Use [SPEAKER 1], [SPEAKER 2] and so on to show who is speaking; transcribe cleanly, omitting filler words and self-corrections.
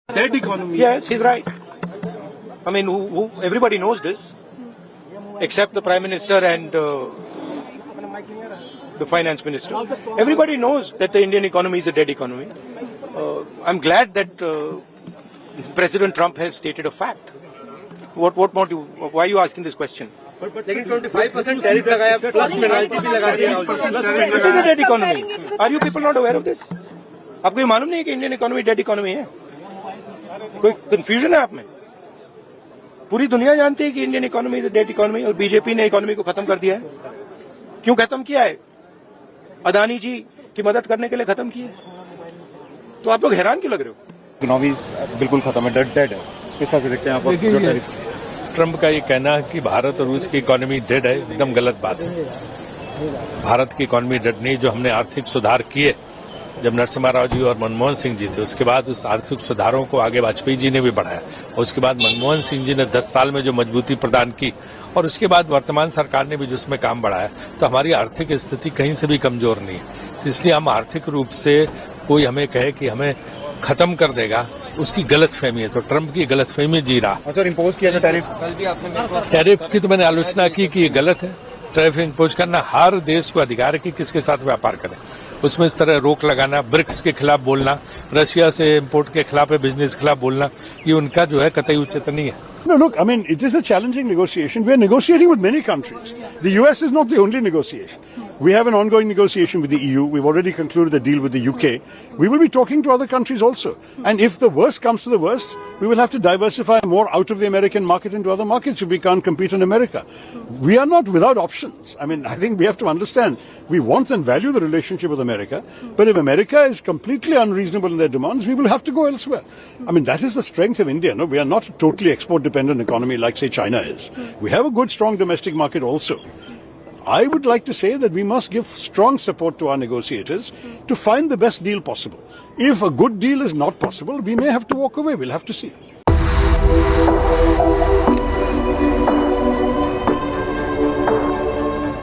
[SPEAKER 1] Dead economy.
[SPEAKER 2] Yes, he's right. I mean, everybody knows this, except the Prime Minister and the Finance Minister. Everybody knows that the Indian economy is a dead economy. I'm glad that President Trump has stated a fact. What more do? Why are you asking this question?
[SPEAKER 1] लेकिन 25% tariff लगाया plus penalty भी लगा दी है।
[SPEAKER 2] It is a dead economy. Are you people not aware of this? आपको ये मालूम नहीं है कि इंडियन इकोनॉमी डेड इकोनॉमी है? कोई कंफ्यूजन है आप में? पूरी दुनिया जानती है कि Indian economy is a dead economy और बीजेपी ने इकोनॉमी को खत्म कर दिया है। क्यों खत्म किया है? अदानी जी की मदद करने के लिए खत्म किया है। तो आप लोग हैरान क्यों लग रहे हो?
[SPEAKER 3] इकोनॉमी बिल्कुल खत्म है, डेड है। किस तरह से देखते हैं आप?
[SPEAKER 4] ट्रंप का ये कहना है कि भारत और रूस की इकोनॉमी डेड है, एकदम गलत बात है। भारत की इकोनॉमी डेड नहीं, जो हमने आर्थिक सुधार किए जब नरसिम्हा राव जी और मनमोहन सिंह जी थे, उसके बाद उस आर्थिक सुधारों को आगे वाजपेयी जी ने भी बढ़ाया और उसके बाद मनमोहन सिंह जी ने 10 साल में जो मजबूती प्रदान की और उसके बाद वर्तमान सरकार ने भी जिसमें काम बढ़ाया, तो हमारी आर्थिक स्थिति कहीं से भी कमजोर नहीं है। तो इसलिए हम आर्थिक रूप से कोई हमें कहे कि हमें खत्म कर देगा, उसकी गलतफहमी है। तो ट्रंप की गलतफहमी जी रहा।
[SPEAKER 3] सर, इम्पोज किया था टैरिफ,
[SPEAKER 4] कल भी आपने टैरिफ की तो मैंने आलोचना की कि ये गलत है। टैरिफ इम्पोज करना, हर देश को अधिकार है कि किसके साथ व्यापार करे, उसमें इस तरह रोक लगाना, ब्रिक्स के खिलाफ बोलना, रशिया से इम्पोर्ट के खिलाफ है, बिजनेस के खिलाफ बोलना, ये उनका जो है कतई उचित नहीं है।
[SPEAKER 5] No, look, I mean, it is a challenging negotiation. We are negotiating with many countries. The US is not the only negotiation. We have an ongoing negotiation with the EU. We've already concluded the deal with the UK. We will be talking to other countries also. And if the worst comes to the worst, we will have to diversify more out of the American market into other markets if we can't compete in America. We are not without options. I mean, I think we have to understand, we want and value the relationship with America. But if America is completely unreasonable in their demands, we will have to go elsewhere. I mean, that is the strength of India. No, we are not a totally export-dependent economy like, say, China is. We have a good, strong domestic market also. I would like to say that we must give strong support to our negotiators to find the best deal possible. If a good deal is not possible, we may have to walk away. We'll have to see.